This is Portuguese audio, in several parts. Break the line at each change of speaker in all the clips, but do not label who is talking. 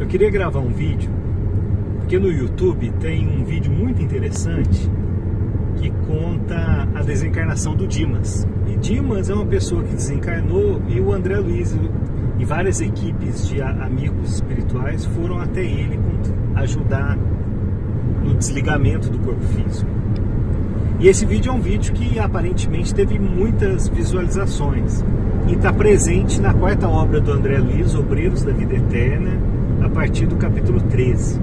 Eu queria gravar um vídeo, porque no YouTube tem um vídeo muito interessante que conta a desencarnação do Dimas. E Dimas é uma pessoa que desencarnou e o André Luiz e várias equipes de amigos espirituais foram até ele ajudar no desligamento do corpo físico. E esse vídeo é um vídeo que aparentemente teve muitas visualizações e está presente na quarta obra do André Luiz, Obreiros da Vida Eterna, a partir do capítulo 13.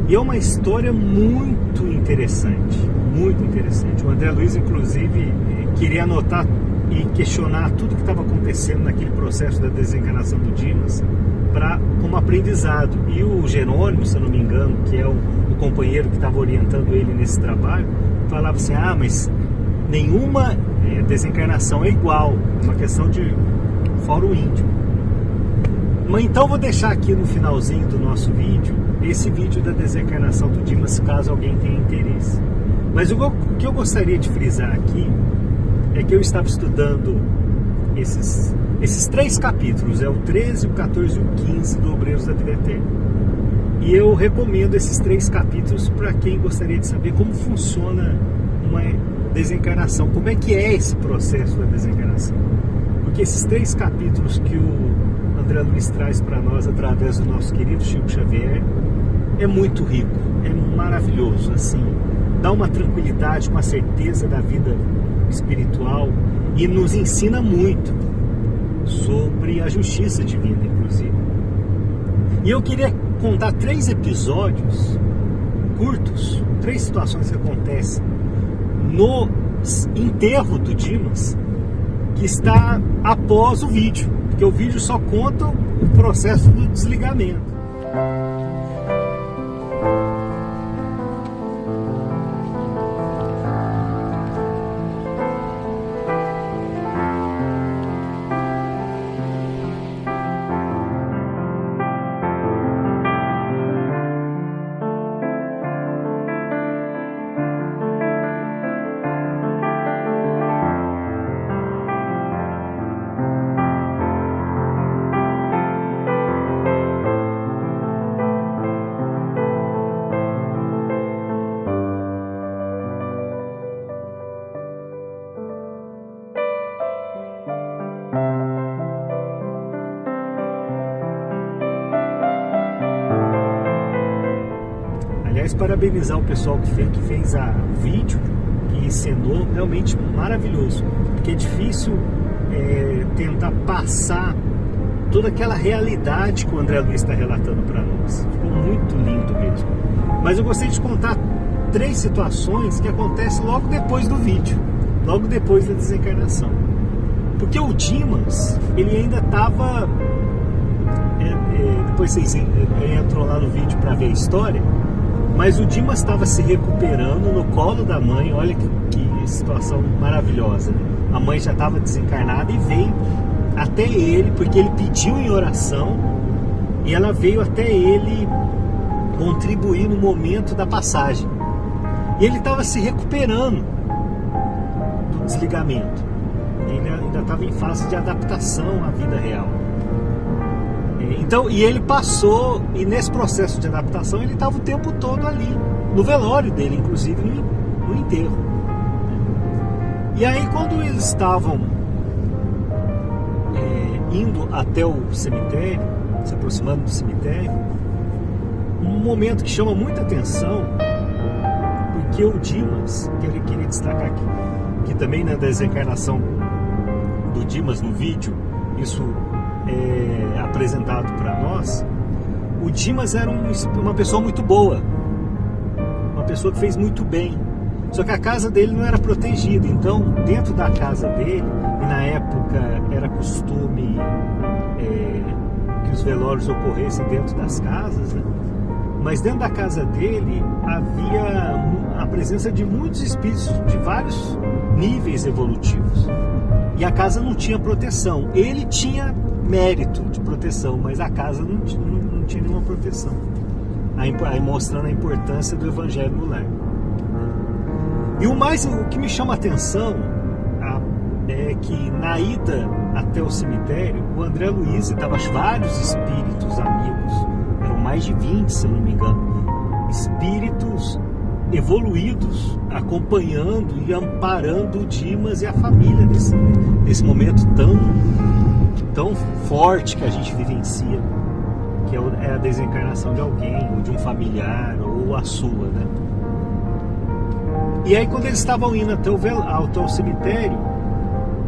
E é uma história muito interessante, muito interessante. O André Luiz, inclusive, queria anotar e questionar tudo que estava acontecendo naquele processo da desencarnação do Dimas como aprendizado. E o Jerônimo, se eu não me engano, que é o companheiro que estava orientando ele nesse trabalho, falava assim, mas nenhuma desencarnação é igual, é uma questão de fórum íntimo. Mas então vou deixar aqui no finalzinho do nosso vídeo, esse vídeo da desencarnação do Dimas, caso alguém tenha interesse. Mas o que eu gostaria de frisar aqui é que eu estava estudando esses 3 capítulos, o 13, o 14 e o 15 do Obreiros da Vida Eterna. E eu recomendo esses 3 capítulos para quem gostaria de saber como funciona uma desencarnação, como é que é esse processo da desencarnação. Porque esses 3 capítulos que o André Luiz traz para nós através do nosso querido Chico Xavier é muito rico, é maravilhoso, assim, dá uma tranquilidade, uma certeza da vida espiritual e nos ensina muito sobre a justiça divina, inclusive. E eu queria contar 3 episódios curtos, 3 situações que acontecem no enterro do Dimas, que está após o vídeo, porque o vídeo só conta o processo do desligamento. Parabenizar o pessoal que fez o vídeo, que encenou, realmente maravilhoso, porque é difícil tentar passar toda aquela realidade que o André Luiz está relatando para nós. Ficou muito lindo mesmo. Mas eu gostaria de contar 3 situações que acontecem logo depois do vídeo, logo depois da desencarnação. Porque o Dimas, ele ainda estava... depois vocês entram lá no vídeo para ver a história. Mas o Dimas estava se recuperando no colo da mãe. Olha que situação maravilhosa, né? A mãe já estava desencarnada e veio até ele, porque ele pediu em oração, e ela veio até ele contribuir no momento da passagem. E ele estava se recuperando do desligamento. Ele ainda estava em fase de adaptação à vida real. Então, e ele passou, e nesse processo de adaptação ele estava o tempo todo ali, no velório dele, inclusive no enterro. E aí quando eles estavam indo até o cemitério, se aproximando do cemitério, um momento que chama muita atenção, porque o Dimas, que eu queria destacar aqui, que também na desencarnação do Dimas no vídeo, isso apresentado para nós, o Dimas era uma pessoa muito boa, uma pessoa que fez muito bem, só que a casa dele não era protegida. Então dentro da casa dele, e na época era costume que os velórios ocorressem dentro das casas, né? Mas dentro da casa dele havia a presença de muitos espíritos de vários níveis evolutivos, e a casa não tinha proteção. Ele tinha mérito de proteção, mas a casa não tinha nenhuma proteção, aí mostrando a importância do Evangelho no lar. E o que me chama a atenção é que na ida até o cemitério, o André Luiz estava vários espíritos amigos, eram mais mais de 20, se eu não me engano, espíritos evoluídos acompanhando e amparando o Dimas e a família nesse momento tão forte que a gente vivencia, que é a desencarnação de alguém, ou de um familiar, ou a sua, né? E aí, quando eles estavam indo até o cemitério,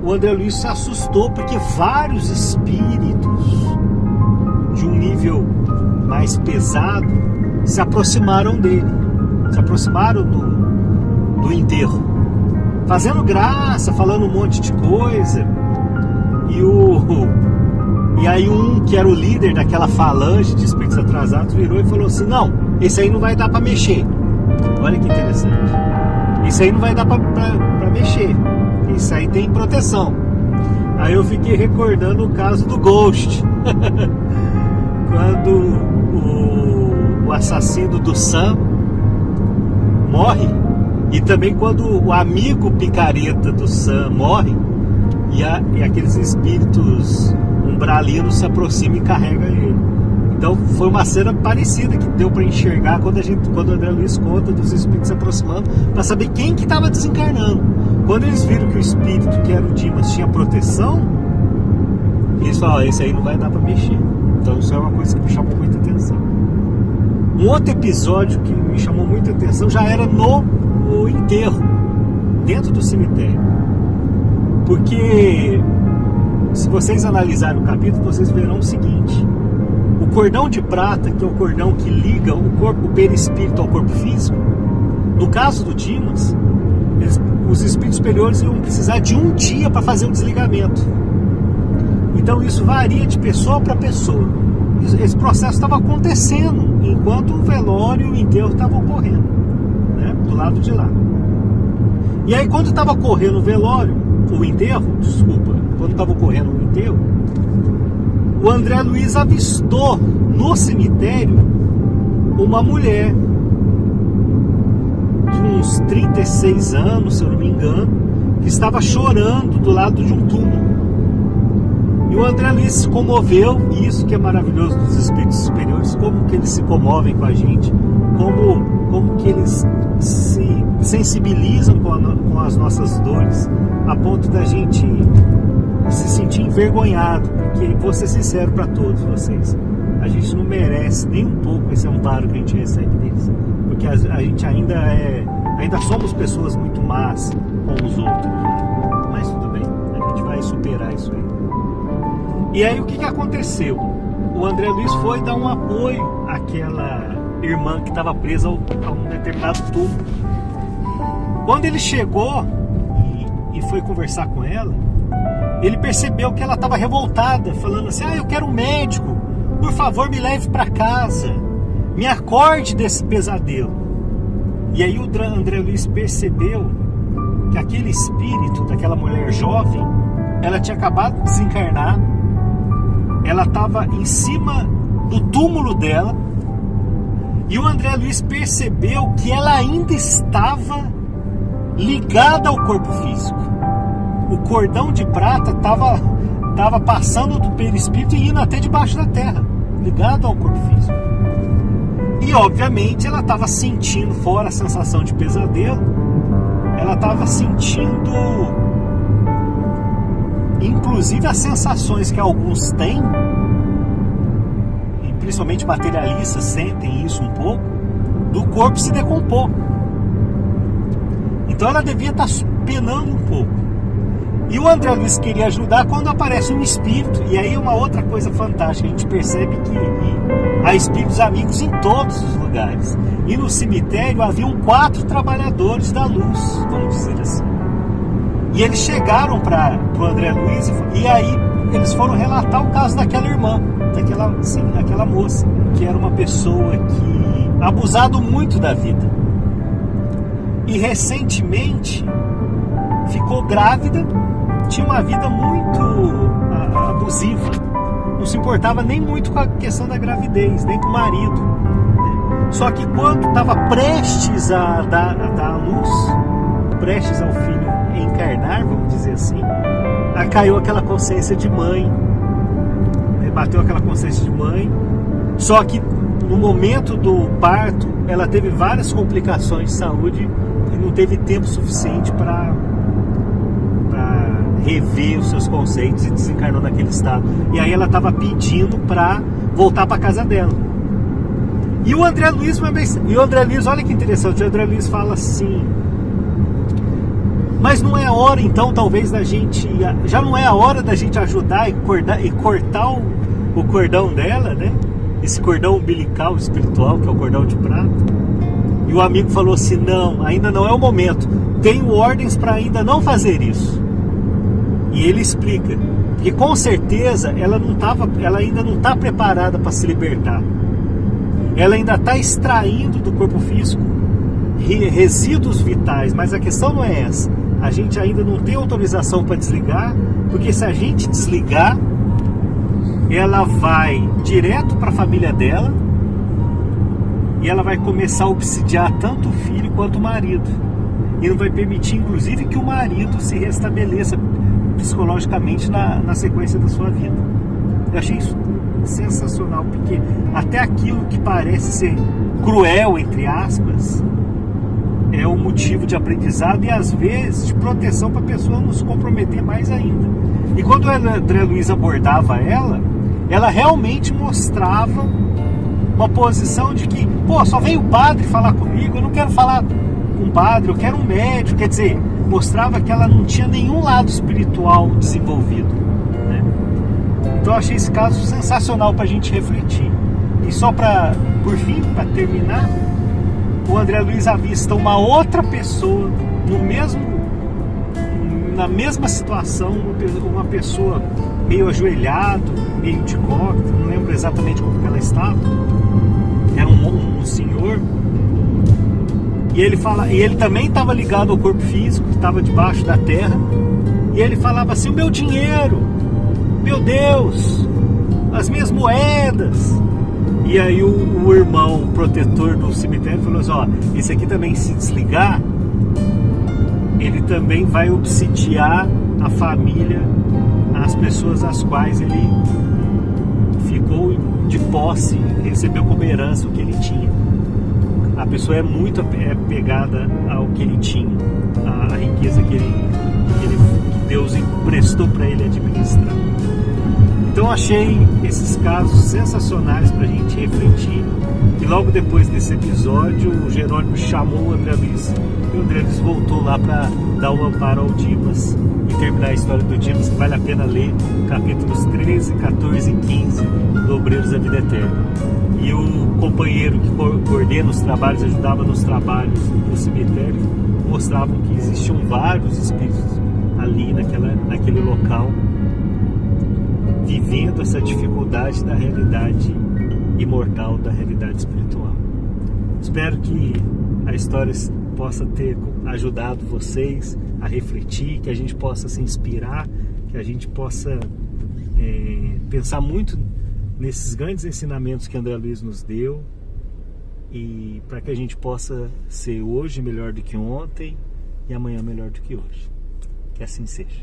o André Luiz se assustou, porque vários espíritos de um nível mais pesado se aproximaram dele, se aproximaram do enterro, fazendo graça, falando um monte de coisa. E aí que era o líder daquela falange de espíritos atrasados virou e falou assim: não, esse aí não vai dar para mexer. Olha que interessante. Esse aí não vai dar para mexer. Isso aí tem proteção. Aí eu fiquei recordando o caso do Ghost. Quando o assassino do Sam morre, e também quando o amigo picareta do Sam morre, e aqueles espíritos umbralinos se aproximam e carregam ele. Então foi uma cena parecida que deu para enxergar quando o André Luiz conta dos espíritos se aproximando, para saber quem que estava desencarnando. Quando eles viram que o espírito, que era o Dimas, tinha proteção, eles falaram: esse aí não vai dar para mexer. Então isso é uma coisa que me chamou muita atenção. Um outro episódio que me chamou muita atenção já era no enterro, dentro do cemitério. Porque se vocês analisarem o capítulo, vocês verão o seguinte: o cordão de prata, que é o cordão que liga o perispírito ao corpo físico, no caso do Dimas, os espíritos superiores iam precisar de um dia para fazer o desligamento. Então isso varia de pessoa para pessoa. Esse processo estava acontecendo enquanto o velório e o enterro estavam ocorrendo, né, do lado de lá. E aí, quando estava ocorrendo quando estava ocorrendo o enterro, o André Luiz avistou no cemitério uma mulher de uns 36 anos, se eu não me engano, que estava chorando do lado de um túmulo. E o André Luiz se comoveu, e isso que é maravilhoso dos espíritos superiores, como que eles se comovem com a gente, como que eles se sensibilizam com as nossas dores, a ponto da gente se sentir envergonhado. Porque, vou ser sincero para todos vocês, a gente não merece nem um pouco esse amparo que a gente recebe deles, porque a gente ainda somos pessoas muito más com os outros, né? Mas tudo bem, a gente vai superar isso aí. E aí, o que aconteceu? O André Luiz foi dar um apoio àquela irmã que estava presa a um determinado túmulo. Quando ele chegou e foi conversar com ela, ele percebeu que ela estava revoltada, falando assim: eu quero um médico, por favor me leve para casa, me acorde desse pesadelo. E aí o André Luiz percebeu que aquele espírito daquela mulher jovem, ela tinha acabado de desencarnar, ela estava em cima do túmulo dela, e o André Luiz percebeu que ela ainda estava ligada ao corpo físico. O cordão de prata estava passando do perispírito e indo até debaixo da terra, ligado ao corpo físico. E obviamente ela estava sentindo, fora a sensação de pesadelo, ela estava sentindo inclusive as sensações que alguns têm, e principalmente materialistas sentem isso um pouco, do corpo se decompor. Então ela devia estar penando um pouco. E o André Luiz queria ajudar quando aparece um espírito. E aí uma outra coisa fantástica, a gente percebe que há espíritos amigos em todos os lugares. E no cemitério haviam 4 trabalhadores da luz, vamos dizer assim. E eles chegaram para o André Luiz, e aí eles foram relatar o caso daquela irmã, daquela moça, que era uma pessoa que abusado muito da vida. E recentemente ficou grávida, tinha uma vida muito abusiva, não se importava nem muito com a questão da gravidez, nem com o marido, né? Só que quando estava prestes a dar a luz, prestes ao filho encarnar, vamos dizer assim, aí caiu aquela consciência de mãe, né? Bateu aquela consciência de mãe. Só que no momento do parto, ela teve várias complicações de saúde e não teve tempo suficiente para rever os seus conceitos e desencarnou naquele estado. E aí ela estava pedindo para voltar para casa dela. E o André Luiz, olha que interessante, o André Luiz fala assim: mas não é a hora então, talvez, da gente, já não é a hora da gente ajudar e cortar o cordão dela, né? Esse cordão umbilical espiritual, que é o cordão de prata. E o amigo falou assim: não, ainda não é o momento, tenho ordens para ainda não fazer isso. E ele explica que com certeza ela ainda não está preparada para se libertar. Ela ainda está extraindo do corpo físico resíduos vitais, mas a questão não é essa. A gente ainda não tem autorização para desligar, porque se a gente desligar, ela vai direto para a família dela e ela vai começar a obsidiar tanto o filho quanto o marido. E não vai permitir, inclusive, que o marido se restabeleça psicologicamente na sequência da sua vida. Eu achei isso sensacional, porque até aquilo que parece ser cruel, entre aspas, é um motivo de aprendizado e às vezes de proteção para a pessoa não se comprometer mais ainda. E quando o André Luiz abordava ela realmente mostrava uma posição de que, só vem o padre falar comigo, eu não quero falar com um padre, eu quero um médico. Quer dizer, mostrava que ela não tinha nenhum lado espiritual desenvolvido, né? Então eu achei esse caso sensacional para a gente refletir. E só por fim, para terminar, o André Luiz avista uma outra pessoa na mesma situação, uma pessoa meio ajoelhado, meio de cócoras, não lembro exatamente como que ela estava. Era um senhor. E ele também estava ligado ao corpo físico, estava debaixo da terra. E ele falava assim: o meu dinheiro, meu Deus, as minhas moedas. E aí o irmão protetor do cemitério falou assim: esse aqui também, se desligar, ele também vai obsidiar a família, as pessoas às quais ele ficou de posse, recebeu como herança o que ele tinha. A pessoa é muito apegada ao que ele tinha, à riqueza que Deus emprestou para ele administrar. Então achei esses casos sensacionais para a gente refletir. E logo depois desse episódio, o Jerônimo chamou o André Luiz. E o André Luiz voltou lá para dar o amparo ao Dimas e terminar a história do Dimas, que vale a pena ler, capítulos 13, 14 e 15 do Obreiros da Vida Eterna. E o companheiro que coordena os trabalhos, ajudava nos trabalhos do cemitério, mostravam que existiam vários espíritos ali naquele local, vivendo essa dificuldade da realidade imortal, da realidade espiritual. Espero que a história possa ter ajudado vocês a refletir, que a gente possa se inspirar, que a gente possa pensar muito nesses grandes ensinamentos que André Luiz nos deu, e para que a gente possa ser hoje melhor do que ontem e amanhã melhor do que hoje. Que assim seja.